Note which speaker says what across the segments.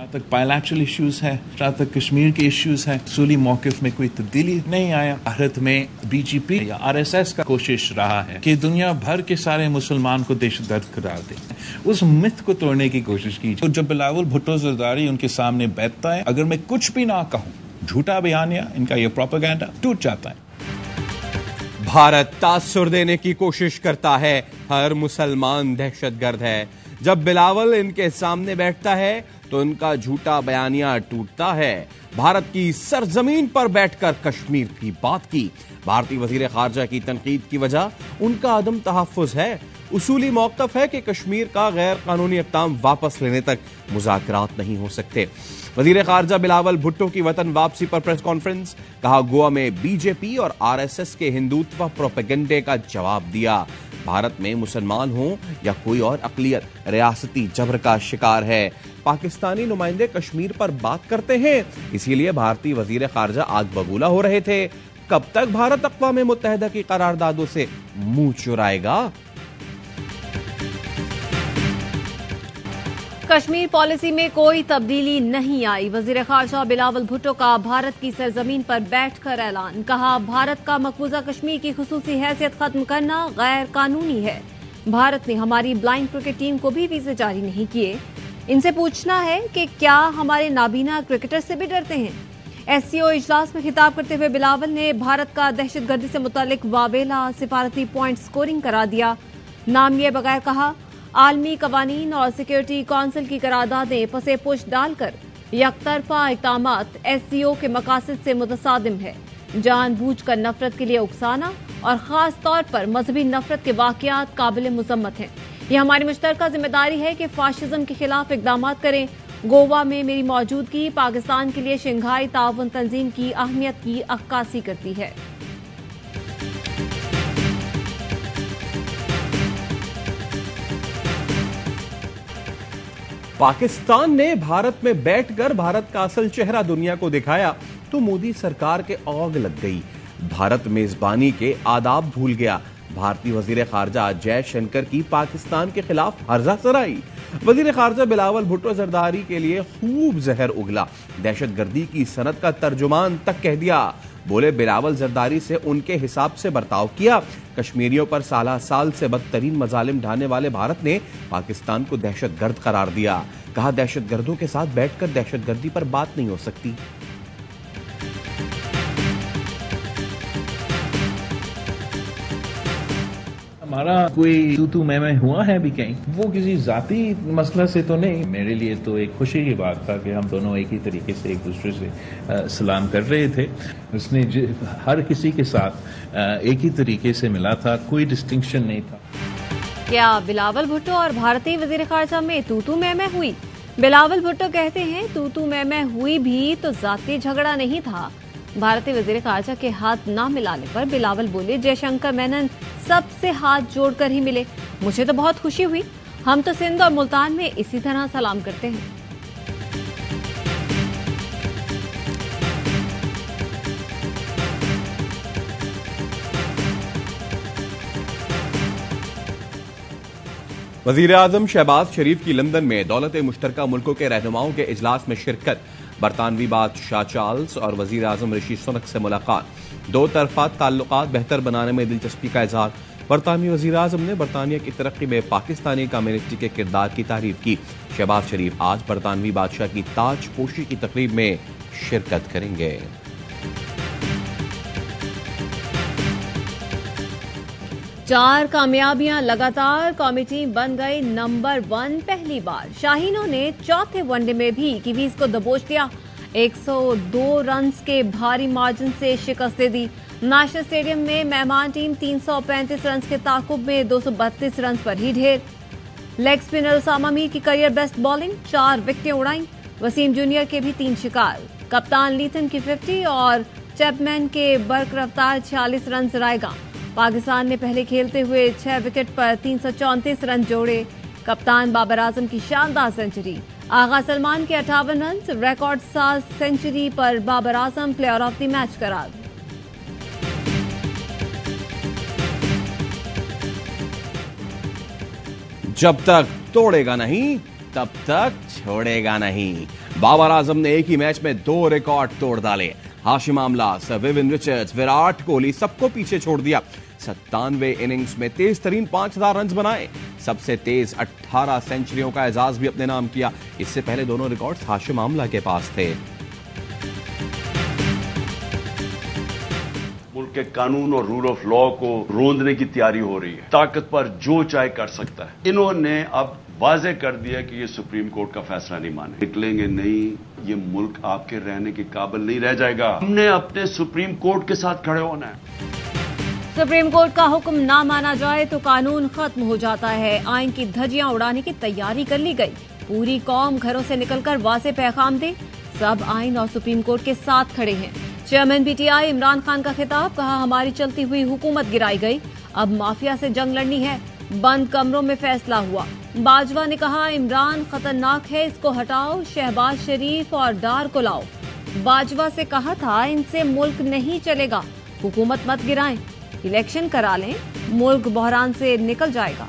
Speaker 1: जहाँ तक bilateral issues है, जहाँ तक कश्मीर के इश्यूज हैं, सूली मौकिफ में कोई तब्दीली नहीं आया। भारत में बीजेपी या आरएसएस का कोशिश रहा है कि दुनिया भर के सारे मुसलमान को देशगर्द करार दे। उस मिथ को तोड़ने की कोशिश की। तो जब बिलावल भुट्टो जरदारी उनके सामने बैठता है, अगर मैं कुछ भी ना कहूँ, झूठा बयानिया, इनका ये प्रोपेगेंडा टूट जाता है।
Speaker 2: भारत तासुर देने की कोशिश करता है, हर मुसलमान दहशतगर्द है। जब बिलावल इनके सामने बैठता है तो उनका झूठा बयानिया टूटता है। भारत की सरजमीन पर बैठकर कश्मीर की बात की। भारतीय वजीर खारजा की तनकीद की वजह उनका अदम तहफ्फुज है। उसूली मौक़िफ़ है कि कश्मीर का गैर कानूनी इक़दाम वापस लेने तक मुज़ाकरात नहीं हो सकते। वजीर खारजा बिलावल भुट्टो की वतन वापसी पर प्रेस कॉन्फ्रेंस, कहा गोवा में बीजेपी और आरएसएस के हिंदुत्व प्रोपेगेंडे का जवाब दिया। भारत में मुसलमान हो या कोई और अक़लियत रियासती जबर का शिकार है। पाकिस्तानी नुमाइंदे कश्मीर पर बात करते हैं, इसीलिए भारतीय वजीर खारजा आग बबूला हो रहे थे। कब तक भारत अक़वाम मुत्तहिदा की करारदादों से मुंह चुराएगा?
Speaker 3: कश्मीर पॉलिसी में कोई तब्दीली नहीं आई। वजीर खारजा बिलावल भुट्टो का भारत की सरजमीन पर बैठकर ऐलान, कहा भारत का मकबूजा कश्मीर की खुसूसी हैसियत खत्म करना गैर कानूनी है। भारत ने हमारी ब्लाइंड क्रिकेट टीम को भी वीजे जारी नहीं किए। इनसे पूछना है कि क्या हमारे नाबीना क्रिकेटर से भी डरते हैं। एससीओ इजलास में खिताब करते हुए बिलावल ने भारत का दहशतगर्दी से मुतालिक वावेला सिफारती पॉइंट स्कोरिंग करा दिया। नाम लिए बगैर कहा आलमी कवानीन और सिक्योरिटी काउंसिल की करारदादें पसे पुश डालकर यकतरफा इक़दामात एससीओ के मकासद से मुतसादिम है। जानबूझकर नफरत के लिए उकसाना और खास तौर पर मजहबी नफरत के वाकयात काबिल मुज़म्मत हैं। यह हमारी मुश्तरका जिम्मेदारी है कि फाशिज्म के खिलाफ इक़दामात करें। गोवा में मेरी मौजूदगी पाकिस्तान के लिए शंघाई ताउन तंजीम की अहमियत की अक्कासी करती है।
Speaker 2: पाकिस्तान ने भारत में बैठकर भारत का असल चेहरा दुनिया को दिखाया तो मोदी सरकार के आग लग गई। भारत मेजबानी के आदाब भूल गया। भारतीय वजीर खारजा जयशंकर की पाकिस्तान के खिलाफ हर्जा सराई। वजीर खारजा बिलावल भुट्टो जरदारी के लिए खूब जहर उगला। दहशतगर्दी की सनत का तर्जुमान तक कह दिया। बोले बिलावल जरदारी से उनके हिसाब से बर्ताव किया। कश्मीरियों पर साल से बदतरीन मजालिम ढाने वाले भारत ने पाकिस्तान को दहशतगर्द करार दिया। कहा दहशतगर्दों के साथ बैठकर दहशतगर्दी पर बात नहीं हो सकती।
Speaker 1: हमारा कोई तू मैं हुआ है भी कहीं, वो किसी जाती मसला से तो नहीं। मेरे लिए तो एक खुशी की बात था कि हम दोनों एक ही तरीके से एक दूसरे से सलाम कर रहे थे। उसने हर किसी के साथ एक ही तरीके से मिला था, कोई डिस्टिंक्शन नहीं था।
Speaker 3: क्या बिलावल भुट्टो और भारतीय वजीर खारजा में तू मैं हुई? बिलावल भुट्टो कहते हैं तू मैं हुई भी तो जाती झगड़ा नहीं था। भारतीय वजीर खारजा के हाथ ना मिलाने पर बिलावल बोले जयशंकर मेनन सबसे हाथ जोड़कर ही मिले, मुझे तो बहुत खुशी हुई। हम तो सिंध और मुल्तान में इसी तरह सलाम करते हैं।
Speaker 2: वजीर आजम शहबाज शरीफ की लंदन में दौलत मुश्तरका मुल्कों के रहनुमाओं के इजलास में शिरकत। बरतानवी बादशाह चार्ल्स और वजीर आजम ऋषि सुनक से मुलाकात। दो तरफा ताल्लुकात बेहतर बनाने में दिलचस्पी का इजहार। बरतानवी वजीर आजम ने बरतानिया की तरक्की में पाकिस्तानी कम्युनिटी के किरदार की तारीफ की। शहबाज शरीफ आज बरतानवी बादशाह की ताजपोशी की तकरीब में शिरकत करेंगे।
Speaker 3: चार कामयाबियां लगातार, कौमी टीम बन गई नंबर 1 पहली बार। शाहीनों ने चौथे वनडे में भी कीवीज को दबोच दिया। 102 रन्स के भारी मार्जिन से शिकस्त दे दी। नेशनल स्टेडियम में मेहमान टीम 335 रन्स के ताकुब में 232 रन्स पर ही ढेर। लेग स्पिनर उसामा मीर की करियर बेस्ट बॉलिंग, 4 विकेटें उड़ाई। वसीम जूनियर के भी 3 शिकार। कप्तान लीथन की 50 और चैपमैन के बरकरफ्तार 46 रन रायगा। पाकिस्तान ने पहले खेलते हुए 6 विकेट पर 334 रन जोड़े। कप्तान बाबर आजम की शानदार सेंचुरी। आगा सलमान के 58 रन, रिकॉर्ड साज सेंचुरी पर Babar Azam player of the match करार।
Speaker 2: जब तक तोड़ेगा नहीं तब तक छोड़ेगा नहीं। बाबर आजम ने एक ही मैच में 2 रिकॉर्ड तोड़ डाले। Hashim Amla, sir Vivian Richards, Virat Kohli सबको पीछे छोड़ दिया। 97 इनिंग्स में तेज तरीन 5000 रन बनाए। सबसे तेज 18 सेंचुरियों का एजाज भी अपने नाम किया। इससे पहले दोनों रिकॉर्ड्स हाशिम आमला के पास थे।
Speaker 4: मुल्क के कानून और रूल ऑफ लॉ को रोंदने की तैयारी हो रही है। ताकत पर जो चाहे कर सकता है। इन्होंने अब वाजे कर दिया कि ये सुप्रीम कोर्ट का फैसला नहीं माने, निकलेंगे नहीं। ये मुल्क आपके रहने के काबिल नहीं रह जाएगा। हमने अपने सुप्रीम कोर्ट के साथ खड़े होना है।
Speaker 3: सुप्रीम कोर्ट का हुक्म ना माना जाए तो कानून खत्म हो जाता है। आइन की धज्जियां उड़ाने की तैयारी कर ली गई। पूरी कौम घरों से निकलकर वाज़ेह पैगाम दे, सब आइन और सुप्रीम कोर्ट के साथ खड़े हैं। चेयरमैन पीटीआई इमरान खान का खिताब, कहा हमारी चलती हुई हुकूमत गिराई गई, अब माफिया से जंग लड़नी है। बंद कमरों में फैसला हुआ। बाजवा ने कहा इमरान खतरनाक है, इसको हटाओ, शहबाज शरीफ और डार को लाओ। बाजवा से कहा था इनसे मुल्क नहीं चलेगा, हुकूमत मत गिराएं, इलेक्शन करा लें, मुल्क बहरान से निकल जाएगा।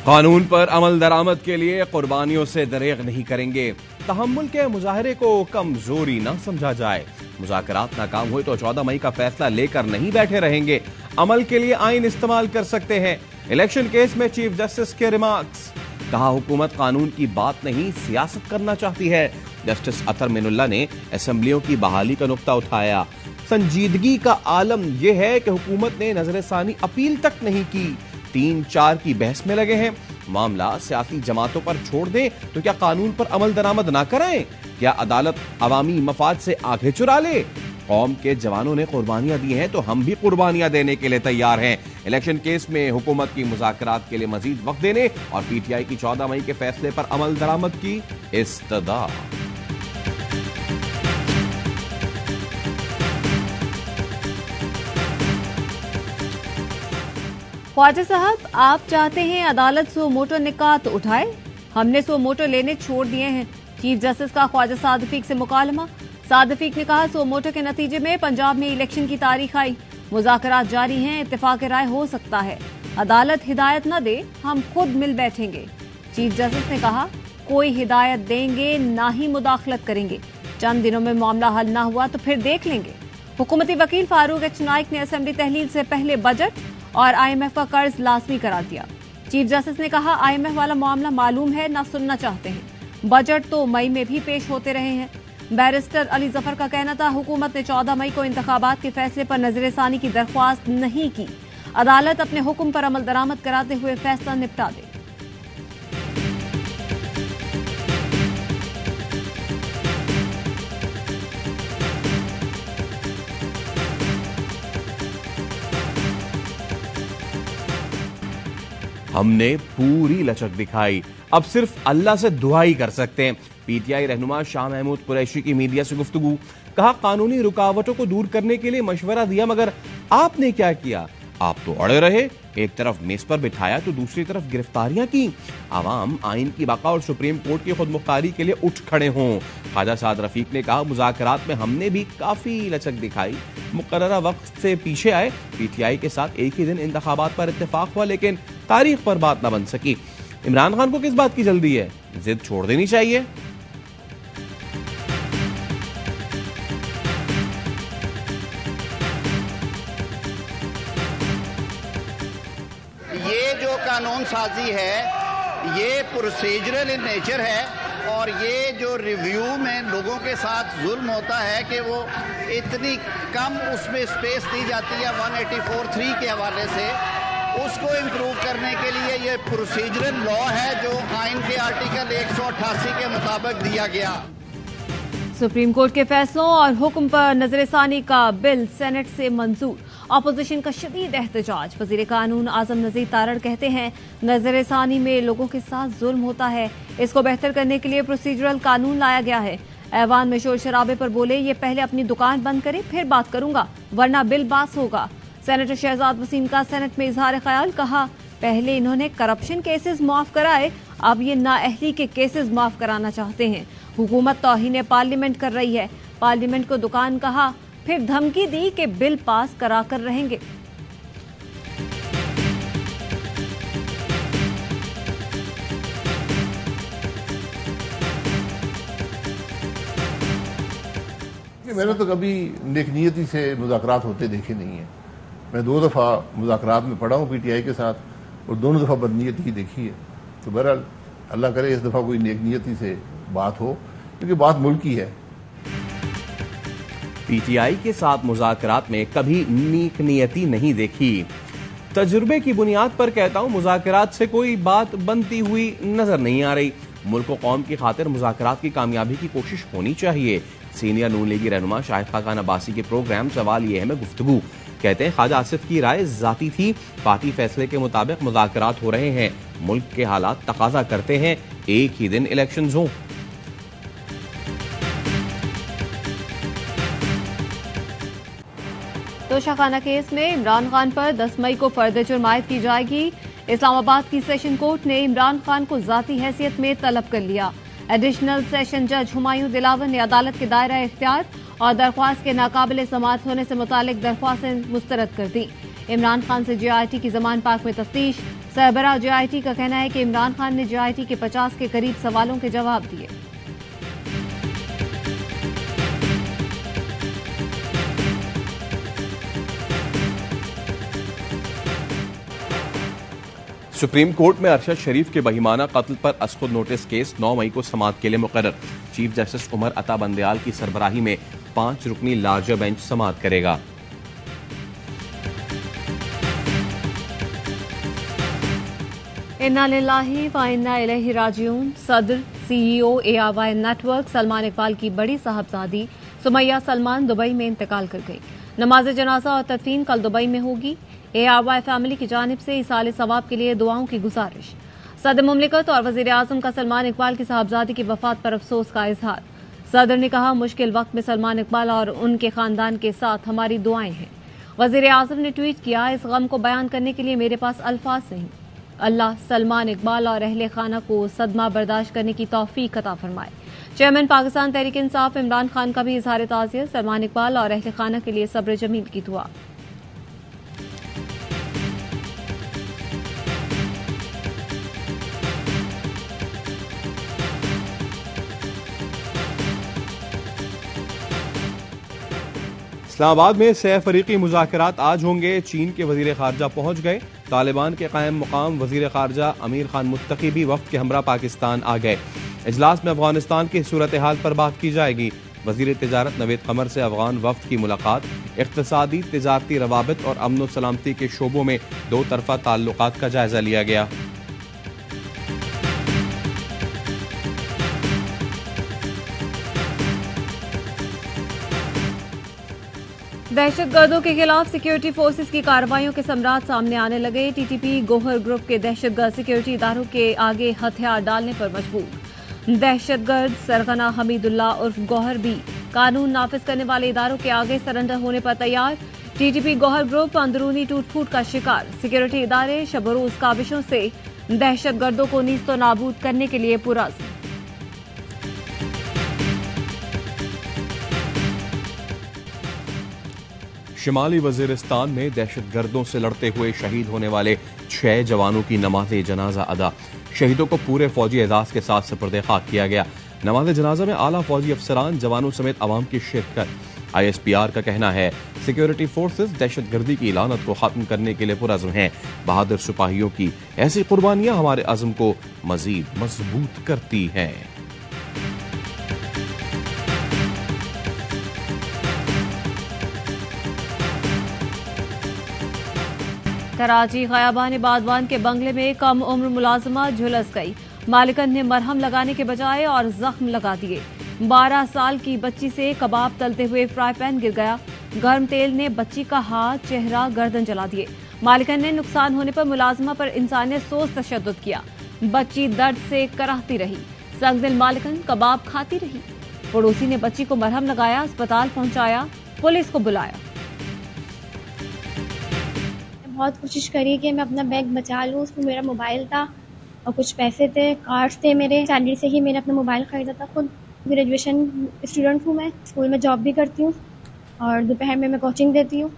Speaker 2: कानून पर अमल दरामद के लिए कुर्बानियों से दरेग नहीं करेंगे। तहम्मुल के मुजाहरे को कमजोरी न समझा जाए। मुज़ाकरात नाकाम हुए तो 14 मई का फैसला लेकर नहीं बैठे रहेंगे। अमल के लिए आइन इस्तेमाल कर सकते हैं। इलेक्शन केस में चीफ जस्टिस के रिमार्क्स, कहा हुकूमत कानून की बात नहीं सियासत करना चाहती है। जस्टिस अतर मिनुल्लाह ने असेंबलियों की बहाली का नुक्ता उठाया। संजीदगी का आलम यह है कि हुकूमत ने नजरसानी अपील तक नहीं की, 3-4 की बहस में लगे हैं। मामला सियासी जमातों पर छोड़ दें तो क्या कानून पर अमल दरामद ना कराएं? क्या अदालत अवामी मफाद से आगे चुरा ले? कौम के जवानों ने कुर्बानियां दी हैं तो हम भी कुर्बानियां देने के लिए तैयार हैं। इलेक्शन केस में हुकूमत की मुज़ाकरात के लिए मजीद वक्त देने और पीटीआई की 14 मई के फैसले पर अमल दरामद की इस्तदा।
Speaker 3: ख्वाजा साहब, आप चाहते हैं अदालत सो मोटो निकात उठाए, हमने सो मोटो लेने छोड़ दिए हैं। चीफ जस्टिस का ख्वाजा सादिक से मुकालमा। सादिक ने कहा सो मोटो के नतीजे में पंजाब में इलेक्शन की तारीख आई, मुज़ाकरात जारी हैं, इत्तेफाक राय हो सकता है। अदालत हिदायत न दे, हम खुद मिल बैठेंगे। चीफ जस्टिस ने कहा कोई हिदायत देंगे ना ही मुदाखलत करेंगे। चंद दिनों में मामला हल ना हुआ तो फिर देख लेंगे। हुकूमती वकील फारूक एच नाइक ने असेंबली तहलील से पहले बजट और IMF का कर्ज लाजमी करार दिया। चीफ जस्टिस ने कहा IMF वाला मामला मालूम है, ना सुनना चाहते हैं। बजट तो मई में भी पेश होते रहे हैं। बैरिस्टर अली जफर का कहना था हुकूमत ने 14 मई को इंतखाबात के फैसले पर नजरसानी की दरख्वास्त नहीं की। अदालत अपने हुक्म पर अमल दरामद कराते हुए फैसला निपटा दे।
Speaker 2: हमने पूरी लचक दिखाई, अब सिर्फ अल्लाह से दुआ ही कर सकते हैं। पीटीआई रहनुमा शाह महमूद कुरैशी की मीडिया से गुफ्तगू, कहा कानूनी रुकावटों को दूर करने के लिए मशवरा दिया मगर आपने क्या किया? आप तो अड़े रहे, एक तरफ मेज पर बिठाया तो दूसरी तरफ गिरफ्तारियां की। आवाम आइन की बका और सुप्रीम कोर्ट की खुद मुख्तारी के लिए उठ खड़े हों। ख्वाजा साद रफीक ने कहा मुज़ाकरात में हमने भी काफी लचक दिखाई, मुकर्ररा वक्त से पीछे आए। पीटीआई के साथ एक ही दिन इंतखाबात पर इत्तेफाक हुआ लेकिन तारीख पर बात न बन सकी। इमरान खान को किस बात की जल्दी है? जिद छोड़ देनी चाहिए।
Speaker 5: ये जो कानून साजी है ये प्रोसीजरल इन नेचर है और ये जो रिव्यू में लोगों के साथ जुल्म होता है कि वो इतनी कम उसमें स्पेस दी जाती है 184(3) के हवाले से, उसको इम्प्रूव करने के लिए ये प्रोसीजरल लॉ है जो आइन के आर्टिकल 188 के मुताबिक दिया गया।
Speaker 3: सुप्रीम कोर्ट के फैसलों और हुक्म पर नजरसानी का बिल सेनेट से मंजूर। अपोजिशन का शदीद एहतजाज। वजीर कानून आजम नजीर तारड़ कहते हैं नजरसानी में लोगों के साथ जुल्म होता है, इसको बेहतर करने के लिए प्रोसीजरल कानून लाया गया है। ऐवान में शोर शराबे पर बोले ये पहले अपनी दुकान बंद करे फिर बात करूंगा वरना बिल पास होगा। सेनेटर शहजाद वसीम का सेनेट में इजहार ख्याल, कहा पहले इन्होंने करप्शन केसेस माफ कराए, अब ये नाअहली के केसेस माफ कराना चाहते हैं। हुकूमत तौहीन पार्लियामेंट कर रही है, पार्लियामेंट को दुकान कहा, फिर धमकी दी कि बिल पास कराकर रहेंगे।
Speaker 6: मैंने तो कभी नेकनीयती से मुज़ाकरात होते देखे नहीं है। मैं 2 दफ़ा मुज़ाकरात में पढ़ा हूँ पीटीआई के साथ और दोनों दफ़ा बदनीयती ही देखी है। तो बहरहाल अल्लाह करे इस दफ़ा कोई नेकनीयती से बात हो, क्योंकि बात मुल्क की है।
Speaker 2: पीटीआई के साथ मुज़ाकरात में कभी नेकनीयती नहीं देखी। तजुर्बे की बुनियाद पर कहता हूं, मुज़ाकरात से कोई बात बनती हुई नजर नहीं आ रही। मुल्क और कौम की खातिर मुज़ाकरात की कामयाबी की कोशिश होनी चाहिए। सीनियर नून लीगी रहनुमा शाहिद खान अब्बासी के प्रोग्राम सवाल यह है में गुफ्तगू कहते हैं, ख्वाजा आसिफ की राय जाती थी, पार्टी फैसले के मुताबिक मुज़ाकरात हो रहे हैं। मुल्क के हालात तकाजा करते हैं एक ही दिन इलेक्शंस हों।
Speaker 3: तोशाखाना केस में इमरान खान पर 10 मई को फर्द जुर्म आयद की जाएगी। इस्लामाबाद की सेशन कोर्ट ने इमरान खान को जाती हैसियत में तलब कर लिया। एडिशनल सेशन जज हुमायूं दिलावर ने अदालत के दायरा इख्तियार और दरख्वास्त के नाकाबिल समाअत होने से मुतालिक दरख्वास्तें मुस्तरद कर दी। इमरान खान से JIT की जमान पाक में तफ्तीश। सरबराह JIT का कहना है कि इमरान खान ने JIT के 50 के करीब सवालों के जवाब दिए।
Speaker 2: सुप्रीम कोर्ट में अरशद शरीफ के बहिमाना कत्ल पर असखुद नोटिस केस 9 मई को समाअत के लिए मुकर्रर। चीफ जस्टिस उमर अता बंदयाल की सरबराही में 5 रुकनी लार्जर बेंच समाअत करेगा।
Speaker 3: इन्ना लिल्लाहि व इन्ना इलैहि राजिऊन। सदर CEO ARY network Salman Iqbal की बड़ी साहबजादी सुमैया सलमान दुबई में इंतकाल कर गई। नमाज जनाजा और तदफीन कल दुबई में होगी। ARY फैमिली की जानिब से इसाले सवाब के लिए दुआओं की गुजारिश। सदर मुमलिकत और वजीर आजम का सलमान इकबाल की साहबजादी की वफात पर अफसोस का इजहार। सदर ने कहा, मुश्किल वक्त में सलमान इकबाल और उनके खानदान के साथ हमारी दुआएं हैं। वजीर आजम ने ट्वीट किया, इस गम को बयान करने के लिए मेरे पास अल्फाज नहीं। अल्लाह सलमान इकबाल और अहले खाना को सदमा बर्दाश्त करने की तौफीक अता फरमाए। चेयरमैन पाकिस्तान तहरीक इंसाफ इमरान खान का भी इजहार ताज़ियत। सलमान इकबाल और अहले खाना के लिए सब्र जमील की दुआ।
Speaker 2: इस्लामाबाद में सह फरीकी मुज़ाकरात आज होंगे। चीन के वजीर खारजा पहुंच गए। तालिबान के कायम मुकाम वजीर खारजा अमीर खान मुत्तकी भी वफ्द के हमरा पाकिस्तान आ गए। इजलास में अफगानिस्तान की सूरत हाल पर बात की जाएगी। वजीर तिजारत नवेद कमर से अफगान वफ्द की मुलाकात। इक्तसादी, तिजारती रवाबित और अमन व सलामती के शोबों में 2 तरफा ताल्लुकात का जायजा लिया गया।
Speaker 3: दहशतगर्दों के खिलाफ सिक्योरिटी फोर्सेस की कार्रवाइयों के समरात सामने आने लगे। TTP गोहर ग्रुप के दहशतगर्द सिक्योरिटी इदारों के आगे हथियार डालने पर मजबूर। दहशतगर्द सरगना हमीदुल्ला उर्फ गौहर भी कानून नाफिज करने वाले इदारों के आगे सरेंडर होने पर तैयार। TTP गोहर ग्रुप अंदरूनी टूट फूट का शिकार। सिक्योरिटी इदारे शबरोज काविशों से दहशतगर्दों को नीस्तो नाबूद करने के लिए पुरअज़्म।
Speaker 2: शिमाली वजीरिस्तान में दहशतगर्दों से लड़ते हुए शहीद होने वाले 6 जवानों की नमाज जनाजा अदा। शहीदों को पूरे फौजी एजाज के साथ सुपुर्द खाक किया गया। नमाज जनाजा में आला फौजी अफसरान, जवानों समेत आवाम की शिरकत। ISPR का कहना है, सिक्योरिटी फोर्सेस दहशतगर्दी की लानत को खत्म करने के लिए पुरअज़्म हैं। बहादुर सिपाहियों की ऐसी कुर्बानियां हमारे अज़्म को मजीद मजबूत करती हैं।
Speaker 3: कराची खयाबान बादवान के बंगले में कम उम्र मुलाजमा झुलस गई। मालिकन ने मरहम लगाने के बजाय और जख्म लगा दिए। 12 साल की बच्ची से कबाब तलते हुए फ्राई पैन गिर गया। गर्म तेल ने बच्ची का हाथ, चेहरा, गर्दन जला दिए। मालिकन ने नुकसान होने पर मुलाजमा पर इंसानियत सोच तशद्दुद किया। बच्ची दर्द से कराहती रही। संगदिल मालिकन कबाब खाती रही। पड़ोसी ने बच्ची को मरहम लगाया, अस्पताल पहुंचाया, पुलिस को बुलाया।
Speaker 7: बहुत कोशिश करी कि मैं अपना बैग बचा लूँ। उसमें मेरा मोबाइल था और कुछ पैसे थे, कार्ड्स थे मेरे। सैलरी से ही मैंने अपना मोबाइल खरीदा था। खुद ग्रेजुएशन स्टूडेंट हूँ मैं, स्कूल में जॉब भी करती हूँ और दोपहर में मैं कोचिंग देती हूँ।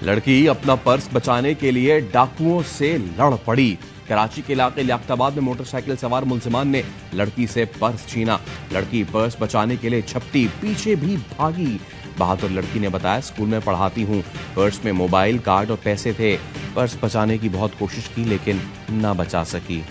Speaker 2: लड़की अपना पर्स बचाने के लिए डाकुओं से लड़ पड़ी। कराची के इलाके लियाकताबाद में मोटरसाइकिल सवार मुलजिमान ने लड़की से पर्स छीना। लड़की पर्स बचाने के लिए झपटी, पीछे भी भागी। बहादुर लड़की ने बताया, स्कूल में पढ़ाती हूँ, पर्स में मोबाइल, कार्ड और पैसे थे। पर्स बचाने की बहुत कोशिश की लेकिन ना बचा सकी।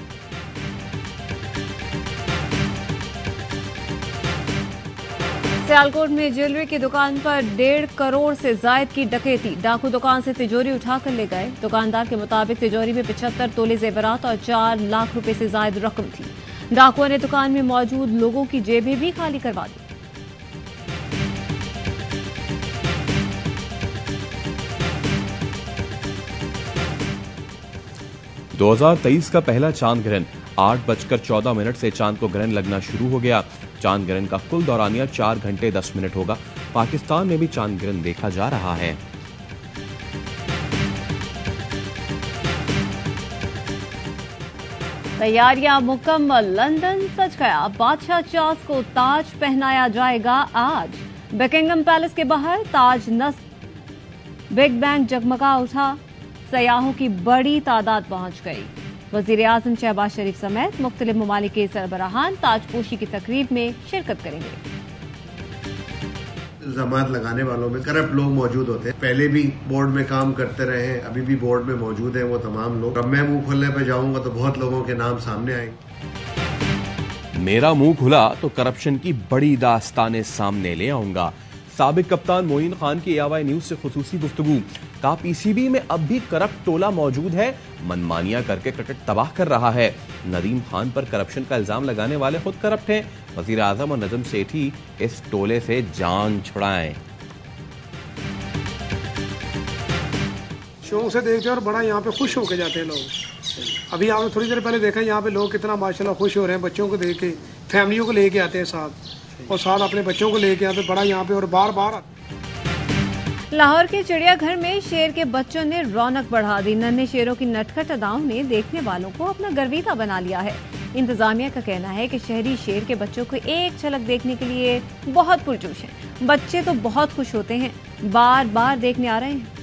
Speaker 3: सियालकोट में ज्वेलरी की दुकान पर 1.5 करोड़ से जायद की डकैती। डाकू दुकान से तिजोरी उठाकर ले गए। दुकानदार के मुताबिक तिजोरी में 75 तोले जेवरात और 4 लाख रुपए से जायद रकम थी। डाकुओं ने दुकान में मौजूद लोगों की जेबें भी खाली करवा दी।
Speaker 2: – 2023 का पहला चांद ग्रहण 8:14 से चांद को ग्रहण लगना शुरू हो गया। चांद ग्रहण का कुल दौरानिया 4 घंटे 10 मिनट होगा। पाकिस्तान में भी चांद ग्रहण देखा जा रहा है।
Speaker 3: तैयारियां मुकम्मल, लंदन सज गया। बादशाह चार्ल्स को ताज पहनाया जाएगा आज। बकिंगम पैलेस के बाहर ताज नस्ब बिग बैंग जगमगा उठा। सयाहों की बड़ी तादाद पहुंच गई। वजीर आजम शहबाज शरीफ समेत मुख्तलिफ ममालिक के सरबराहान ताजपोशी की तकरीब में शिरकत करेंगे।
Speaker 8: इल्जामात लगाने वालों में करप्ट लोग मौजूद होते हैं। पहले भी बोर्ड में काम करते रहे हैं, अभी भी बोर्ड में मौजूद हैं वो तमाम लोग। अब मैं मुंह खोलने पे जाऊंगा तो बहुत लोगों के नाम सामने आएंगे।
Speaker 2: मेरा मुंह खुला तो करप्शन की बड़ी दास्तानें सामने ले आऊंगा। साबिक कप्तान मोइन खान की AY न्यूज से खुसूसी गुफ्तगू। कहा, PCB में अब भी करप्ट टोला मौजूद है, मनमानियां करके क्रिकेट तबाह कर रहा है। नदीम खान पर करप्शन का इल्जाम लगाने वाले खुद करप्ट हैं। वजीर आजम और नजम सेठी इस टोले से जान छुड़ाएं।
Speaker 9: शौक से देखते हैं और बड़ा यहाँ पे खुश होके जाते हैं लोग। अभी आपने थोड़ी देर पहले देखा यहाँ पे लोग कितना माशाल्लाह खुश हो रहे हैं, बच्चों को देख के, फैमिलियों को लेके आते हैं साथ और साथ अपने बच्चों को लेके आते, बड़ा यहाँ पे और बार बार।
Speaker 3: लाहौर के चिड़ियाघर में शेर के बच्चों ने रौनक बढ़ा दी। नन्हे शेरों की नटखट अदाओं ने देखने वालों को अपना गर्विता बना लिया है। इंतजामिया का कहना है कि शहरी शेर के बच्चों को एक झलक देखने के लिए बहुत पुरजोश है। बच्चे तो बहुत खुश होते हैं, बार बार देखने आ रहे हैं।